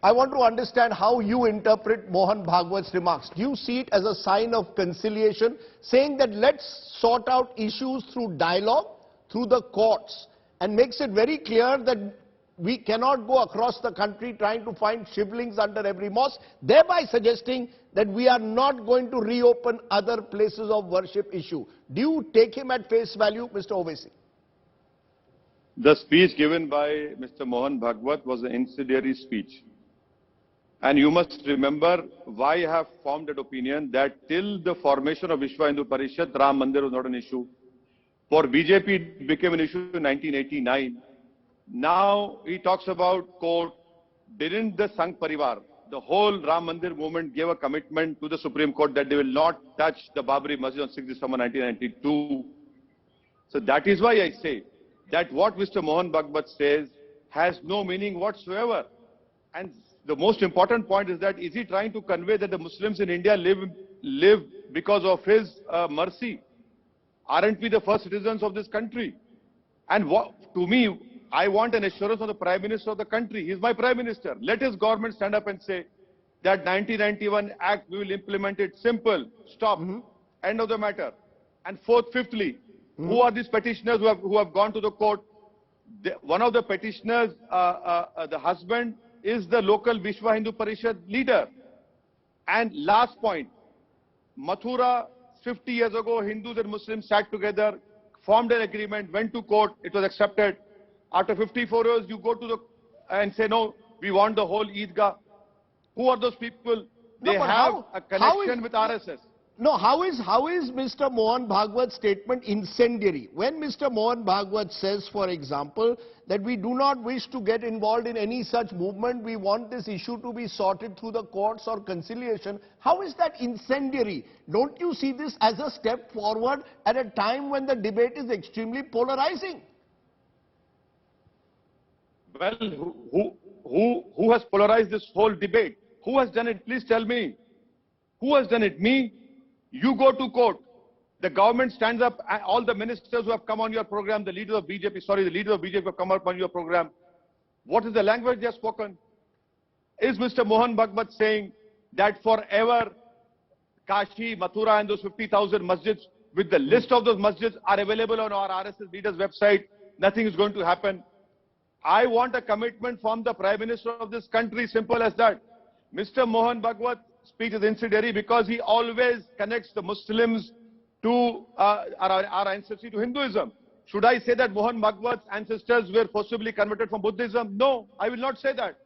I want to understand how you interpret Mohan Bhagwat's remarks. Do you see it as a sign of conciliation, saying that let's sort out issues through dialogue, through the courts, and makes it very clear that we cannot go across the country trying to find Shivlings under every mosque, thereby suggesting that we are not going to reopen other places of worship issue. Do you take him at face value, Mr. Owaisi? The speech given by Mr. Mohan Bhagwat was an incendiary speech. And you must remember why I have formed that opinion that till the formation of Vishwa Hindu Parishad, Ram Mandir was not an issue. For BJP, it became an issue in 1989. Now he talks about court. Didn't the Sangh Parivar, the whole Ram Mandir movement, gave a commitment to the Supreme Court that they will not touch the Babri Masjid on 6th December 1992. So that is why I say that what Mr. Mohan Bhagwat says has no meaning whatsoever. And the most important point is that, is he trying to convey that the Muslims in India live because of his mercy? Aren't we the first citizens of this country? And to me, I want an assurance from the Prime Minister of the country. He's my Prime Minister. Let his government stand up and say that 1991 Act, we will implement it. Simple. Stop. End of the matter. And fifthly, who are these petitioners who have gone to the court? One of the petitioners, the husband, is the local Vishwa Hindu Parishad leader. And last point, Mathura, 50 years ago, Hindus and Muslims sat together, formed an agreement, went to court, it was accepted. After 54 years, you go to and say, no, we want the whole Eidgah. Who are those people? They have a connection with RSS. No, how is Mr. Mohan Bhagwat's statement incendiary? When Mr. Mohan Bhagwat says, for example, that we do not wish to get involved in any such movement, we want this issue to be sorted through the courts or conciliation, how is that incendiary? Don't you see this as a step forward at a time when the debate is extremely polarizing? Well, who has polarized this whole debate? Who has done it? Please tell me. Who has done it? Me? You go to court. The government stands up, and all the ministers who have come on your program, the leaders of BJP have come up on your program. What is the language they have spoken? Is Mr. Mohan Bhagwat saying that forever Kashi, Mathura and those 50,000 masjids with the list of those masjids are available on our RSS leaders website? Nothing is going to happen. I want a commitment from the Prime Minister of this country, simple as that. Mr. Mohan Bhagwat's speech is incendiary because he always connects the Muslims to our ancestry to Hinduism. Should I say that Mohan Bhagwat's ancestors were forcibly converted from Buddhism? No, I will not say that.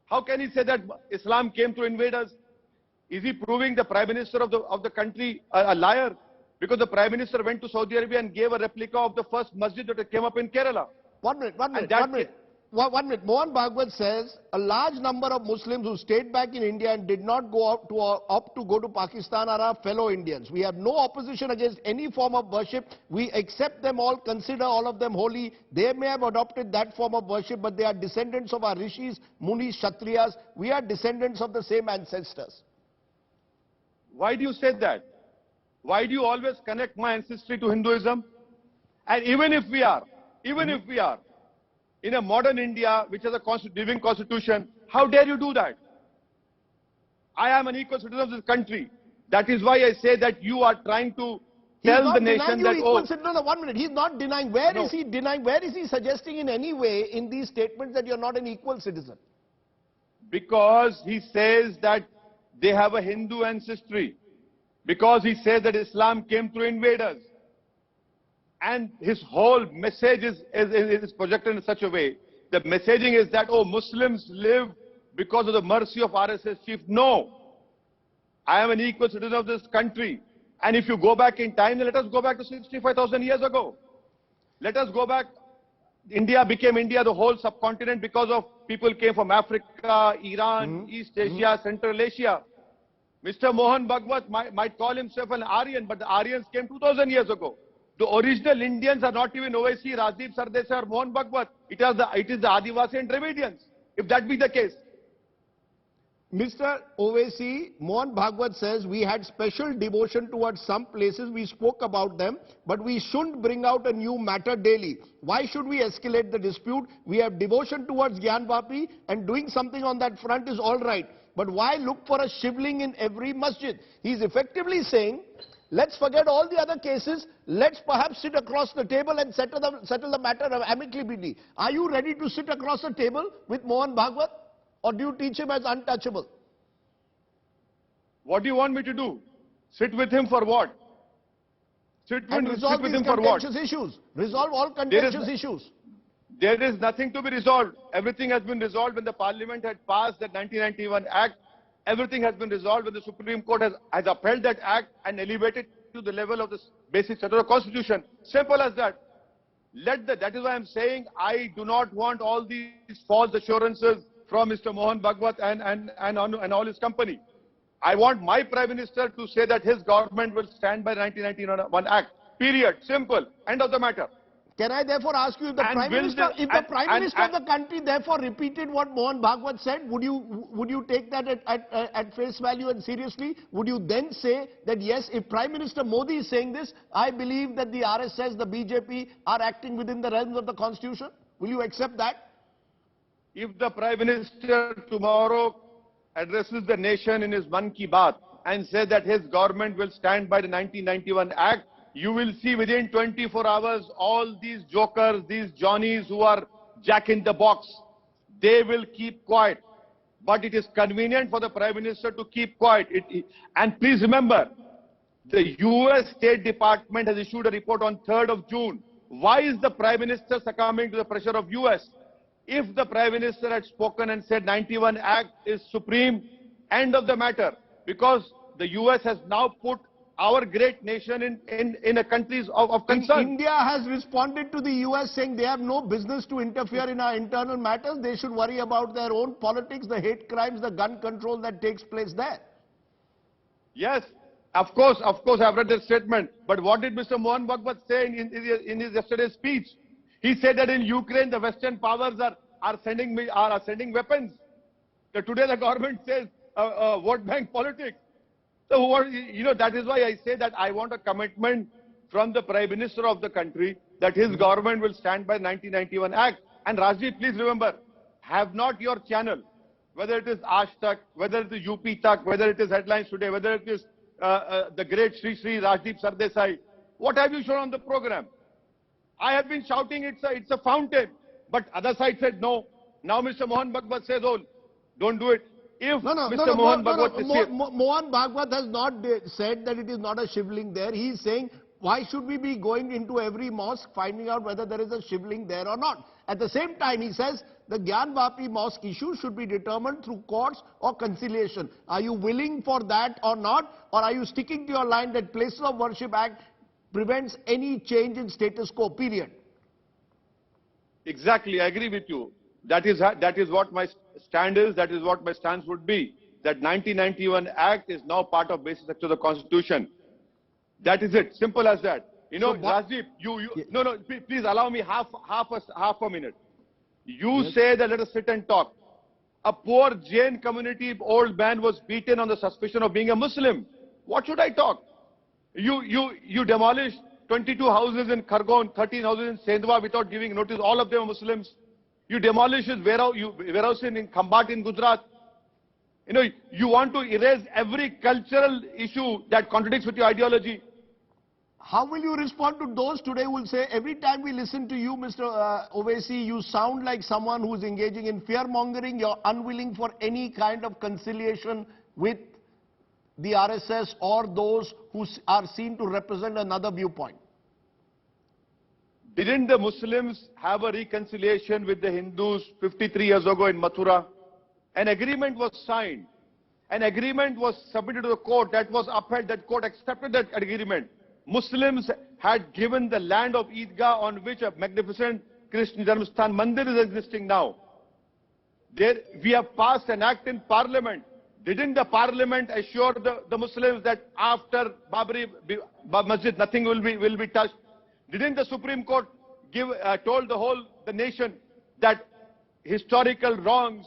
How can he say that Islam came to invade us? Is he proving the Prime Minister of the country a liar? Because the Prime Minister went to Saudi Arabia and gave a replica of the first masjid that came up in Kerala. One minute. Mohan Bhagwat says a large number of Muslims who stayed back in India and did not opt to go to Pakistan are our fellow Indians. We have no opposition against any form of worship. We accept them all, consider all of them holy. They may have adopted that form of worship, but they are descendants of our rishis, munis, kshatriyas. We are descendants of the same ancestors. Why do you say that? Why do you always connect my ancestry to Hinduism? And even if we are in a modern India, which has a living constitution, how dare you do that? I am an equal citizen of this country. That is why I say that you are trying to tell the nation that, No, 1 minute. He's not denying. Where is he denying? Where is he suggesting in any way in these statements that you're not an equal citizen? Because he says that they have a Hindu ancestry. Because he says that Islam came through invaders. And his whole message is projected in such a way. The messaging is that, oh, Muslims live because of the mercy of RSS Chief. No. I am an equal citizen of this country. And if you go back in time, then let us go back to 65,000 years ago. Let us go back. India became India, the whole subcontinent, because of people came from Africa, Iran, East Asia, Central Asia. Mr. Mohan Bhagwat might call himself an Aryan, but the Aryans came 2,000 years ago. The original Indians are not even Owaisi, Rajdeep Sardesai or Mohan Bhagwat. It is the Adivasi and Dravidians, if that be the case. Mr. Owaisi, Mohan Bhagwat says we had special devotion towards some places, we spoke about them, but we shouldn't bring out a new matter daily. Why should we escalate the dispute? We have devotion towards Gyanvapi and doing something on that front is all right. But why look for a Shivling in every masjid? He's effectively saying, let's forget all the other cases, let's perhaps sit across the table and settle the matter amicably. Are you ready to sit across the table with Mohan Bhagwat? Or do you teach him as untouchable? What do you want me to do? Sit with him for what? Sit with him for what? Issues. Resolve all contentious issues. There is nothing to be resolved. Everything has been resolved when the Parliament had passed the 1991 Act. Everything has been resolved when the Supreme Court has upheld that Act and elevated it to the level of the basic set of the Constitution. Simple as that. That is why I am saying I do not want all these false assurances from Mr. Mohan Bhagwat and all his company. I want my Prime Minister to say that his government will stand by the 1991 Act. Period. Simple. End of the matter. Can I therefore ask you, if the Prime Minister of the country therefore repeated what Mohan Bhagwat said, would you take that at face value and seriously? Would you then say that yes, if Prime Minister Modi is saying this, I believe that the RSS, the BJP are acting within the realms of the Constitution? Will you accept that? If the Prime Minister tomorrow addresses the nation in his Man Ki Baat and says that his government will stand by the 1991 Act, you will see within 24 hours all these jokers, these Johnnies who are jack in the box, they will keep quiet. But it is convenient for the Prime Minister to keep quiet. And please remember, the US State Department has issued a report on 3rd of June. Why is the Prime Minister succumbing to the pressure of US? If the Prime Minister had spoken and said 91 Act is supreme, end of the matter. Because the US has now put our great nation in a countries of concern. India has responded to the US saying they have no business to interfere in our internal matters. They should worry about their own politics, the hate crimes, the gun control that takes place there. Yes, of course, I've read the statement. But what did Mr. Mohan Bhagwat say in his yesterday's speech? He said that in Ukraine, the Western powers are sending weapons. Today the government says vote bank politics. So that is why I say that I want a commitment from the Prime Minister of the country that his government will stand by 1991 Act. And Rajdeep, please remember, have not your channel, whether it is Aaj Tak, whether it is UP Tak, whether it is Headlines Today, whether it is the great Sri Rajdeep Sardesai, what have you shown on the program? I have been shouting it's a fountain, but other side said no. Now Mr. Mohan Bhagwat says, oh, don't do it. If Mohan Bhagwat has not said that it is not a Shivling there. He is saying, why should we be going into every mosque finding out whether there is a Shivling there or not? At the same time, he says the Gyanvapi mosque issue should be determined through courts or conciliation. Are you willing for that or not? Or are you sticking to your line that Places of Worship Act prevents any change in status quo, period? Exactly, I agree with you. That is what my stand is, that is what my stance would be. That 1991 Act is now part of basic structure of the Constitution. That is it, simple as that. Rajdeep, please allow me half a minute. You say that let us sit and talk. A poor Jain community old man was beaten on the suspicion of being a Muslim. What should I talk? You demolished 22 houses in Khargon, 13 houses in Sendwa without giving notice. All of them are Muslims. You demolished his warehouse in Khambat in Gujarat. You want to erase every cultural issue that contradicts with your ideology. How will you respond to those today who will say, every time we listen to you, Mr. Owaisi, you sound like someone who is engaging in fear-mongering, you're unwilling for any kind of conciliation with the RSS or those who are seen to represent another viewpoint? Didn't the Muslims have a reconciliation with the Hindus 53 years ago in Mathura? An agreement was signed. An agreement was submitted to the court that was upheld. That court accepted that agreement. Muslims had given the land of Eidgah on which a magnificent Krishna Janmasthan Mandir is existing now. We have passed an act in Parliament. Didn't the Parliament assure the Muslims that after Babri Masjid nothing will be touched? Didn't the Supreme Court told the nation that historical wrongs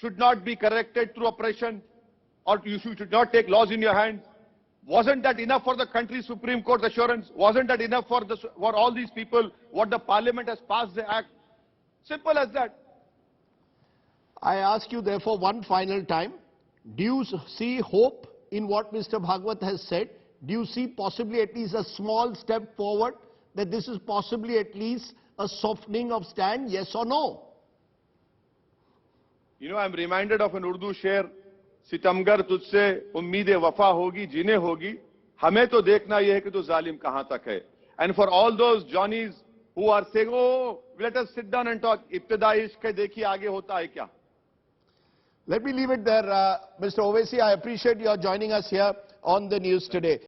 should not be corrected through oppression, or you should not take laws in your hands? Wasn't that enough for the country's Supreme Court's assurance? Wasn't that enough for all these people, what the Parliament has passed the act? Simple as that. I ask you therefore one final time, do you see hope in what Mr. Bhagwat has said? Do you see possibly at least a small step forward, that this is possibly at least a softening of stand, yes or no? You know, I'm reminded of an Urdu sher, सितमगर तुझसे उम्मीदें वफा होगी जीने होगी हमें तो देखना यह है कि तू जालिम कहां तक है. And for all those Johnnies who are saying, oh, let us sit down and talk, इब्तिदाई इश्क है, देखिए आगे होता है क्या. Let me leave it there. Mr. Owaisi, I appreciate your joining us here on the news today.